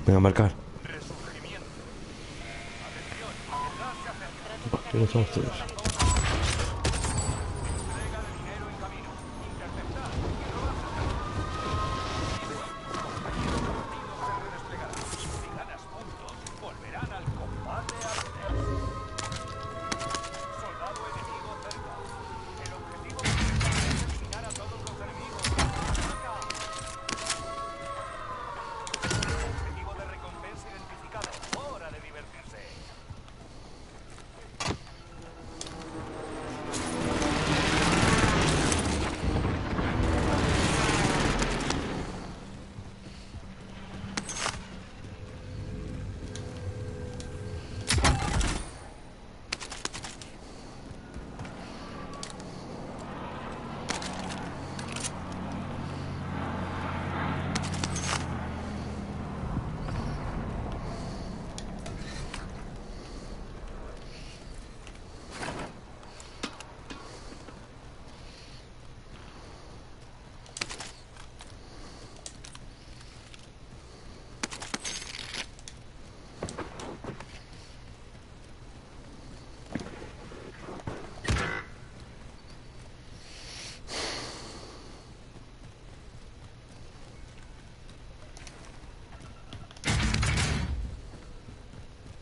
Venga, a marcar. Resurgimiento. Atención, el gas se acerca. ¿Quiénes somos todos? Entrega de dinero en camino. Interceptar. Y no aceptar. Compañeros abatidos se redesplegarán. Si ganas puntos, volverán al combate a pelear. Soldado enemigo cerca. El objetivo principal es eliminar a todos los enemigos. ¡Ataca! Objetivo de recompensa identificado. Hora de divertirse.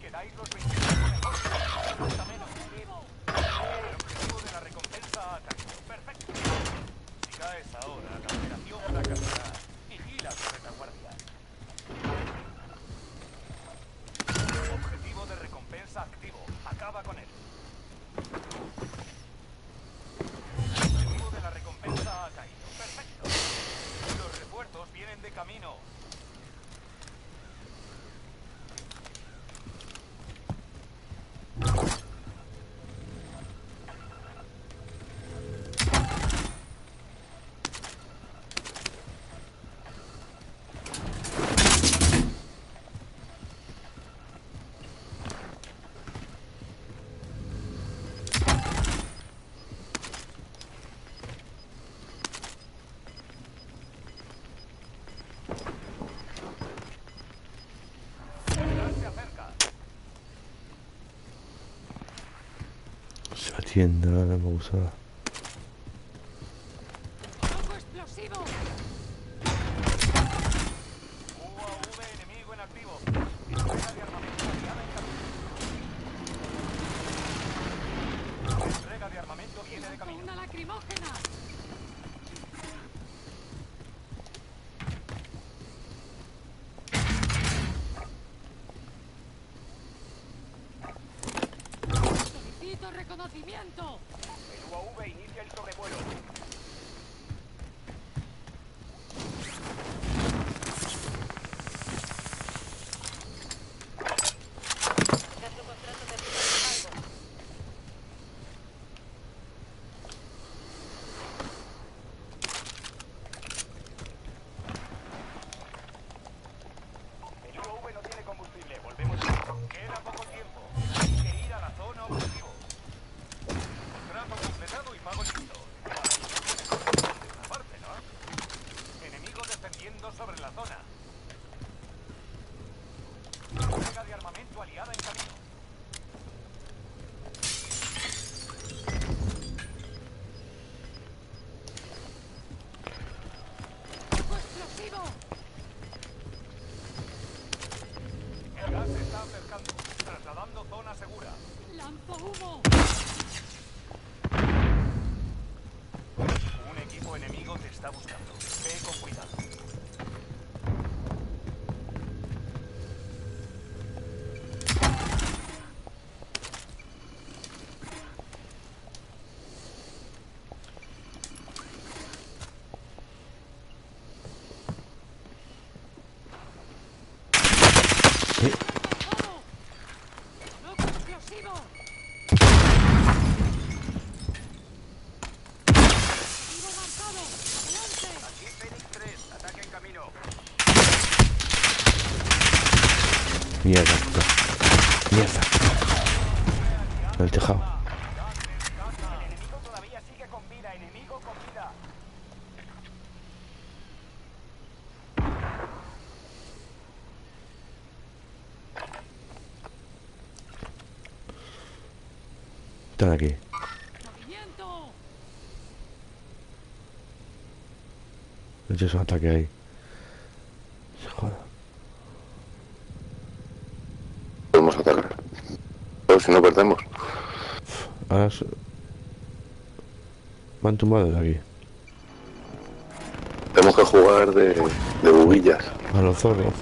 Quedáis los 25 mejores. Falta menos. El objetivo de la recompensa ha caído. Perfecto. Si caes ahora, la operación fracasará. Vigila tu retaguardia. Objetivo de recompensa activo. Acaba con él. El objetivo de la recompensa ha caído. Perfecto. Los refuerzos vienen de camino. Se acerca. La tienda, no me gusta. ¡Foco explosivo! UAV enemigo en activo. Entrega de armamento aliada en camino. Entrega de armamento viene de camino. ¡Una lacrimógena! ¡Solicito reconocimiento! El UAV inicia el sobrevuelo. Gasto contrato de respaldo. El UAV no tiene combustible. Volvemos. Queda poco tiempo. Hay que ir a la zona objetivo. Trato completado y pago listo. De una parte, ¿no? Enemigo descendiendo sobre la zona. Entrega de armamento aliada en camino. ¡Foco explosivo! El gas se está acercando. Trasladando zona segura. ¡Lanzo humo! Un equipo enemigo te está buscando. Ve con cuidado. ¡Foco explosivo! ¡Vivo marcado! ¡Adelante! Aquí Phoenix 3. Ataque en camino. Mierda, puta. Mierda. En el tejado. El enemigo todavía sigue con vida. Enemigo con vida. Están aquí. ¡Movimiento! De hecho es un ataque ahí. Se joda. Podemos atacar. Pero si no perdemos. Ahora me han tumbado de aquí. Tenemos que jugar de bubillas. A los zorros.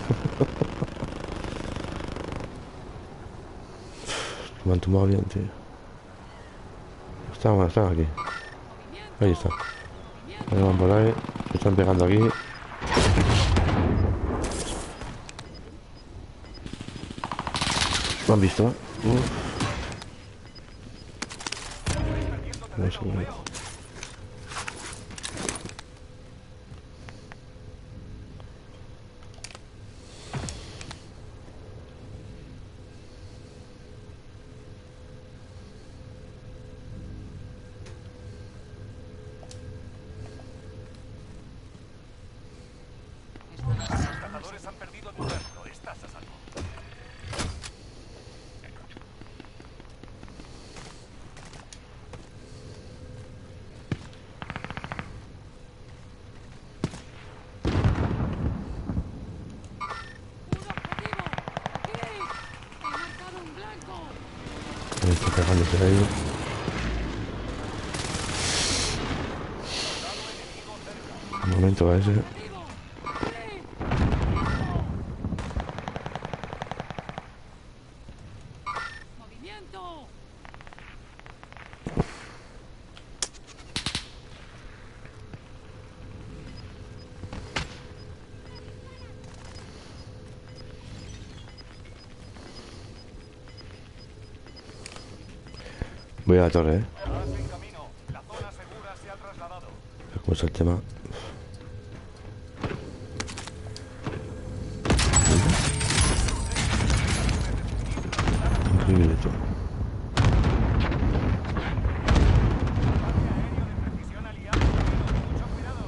Me han tumbado bien, tío. Están aquí. Ahí están. Ahí van por ahí. Se están pegando aquí. ¿Lo han visto? No sé. Los cazadores han perdido tu rastro. Estás a salvo. ¡Un objetivo! ¡Aquí! ¡He marcado un blanco! Ahí está pegándose ahí. Un momento a ese. ¡Objetivo! ¡Aquí! ¡Movimiento! Voy a la torre, Vas en camino. La zona segura se ha trasladado. ¿Cómo está el tema? Increíble todo. Aéreo de precisión aliado. Mucho cuidado.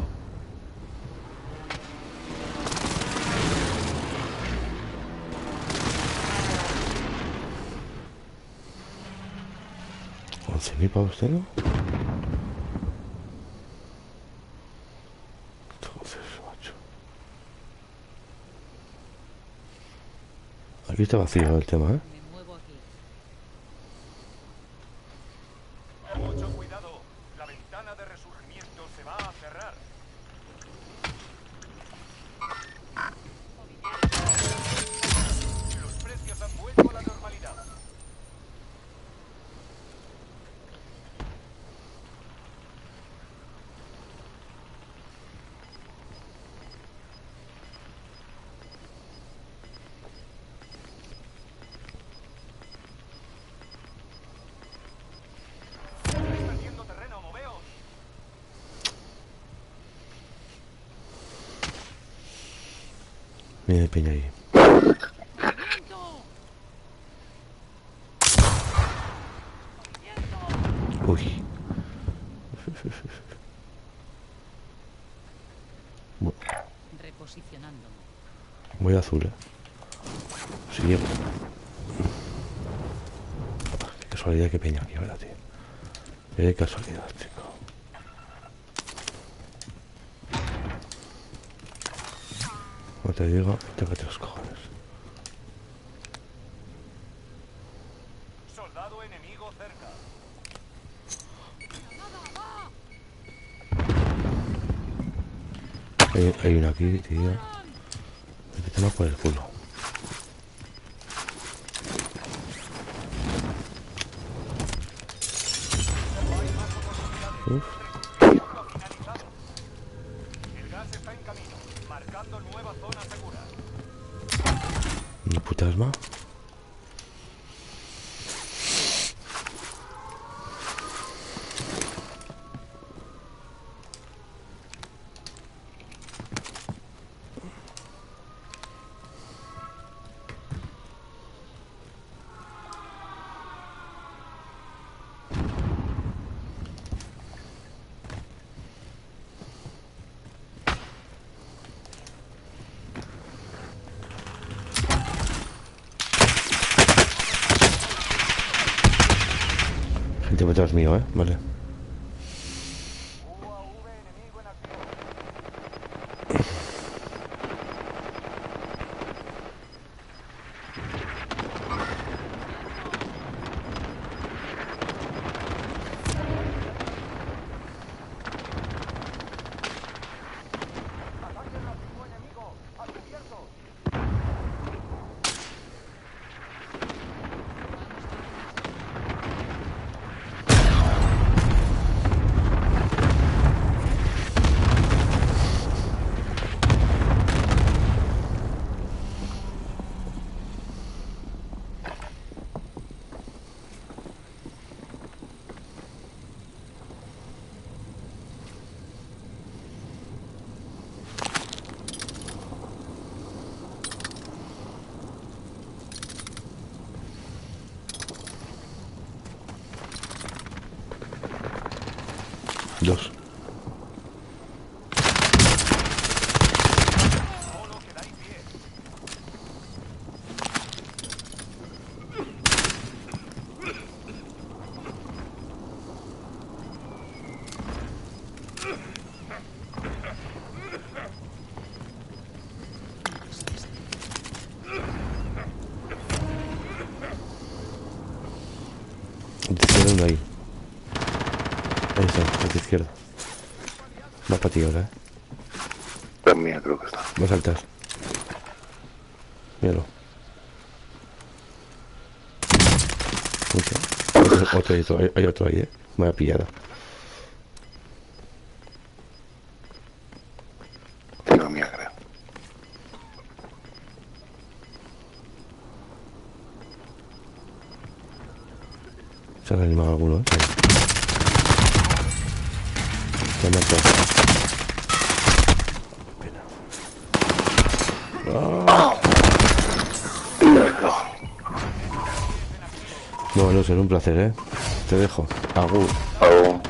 ¿11.000 para usted, no? Entonces, macho. Aquí está vacío el tema, ¿eh? Me muevo aquí. Mucho cuidado. La ventana de resurgimiento se va a cerrar. Los precios han vuelto a la normalidad. Estáis perdiendo terreno, moveos. Viene peña ahí. ¡Movimiento! ¡Movimiento! Uy. Reposicionándome. Voy azul, ¿eh? Si llego. Qué casualidad que peña aquí ahora, tío. Qué casualidad, chico. Como te digo, tócate los cojones. Soldado enemigo cerca. Hay una aquí, tío. Métete más por el culo. Uf. Punto finalizado. El gas está en camino, marcando nueva zona segura. Ni putas más. detrás mío, vale. UAV enemigo en acción. Ataque racimo enemigo. ¡A cubierto! Dos. Solo quedáis 10. Izquierda uno ahí. Ahí está, a tu izquierda. Va para ti ahora, La mía creo que está. Va a saltar. Míralo. Hay otro ahí, Me ha pillado. Sí, la mía creo. Se ha reanimado alguno, Se ha matado. Bueno, será un placer, Te dejo. Agur. Algo.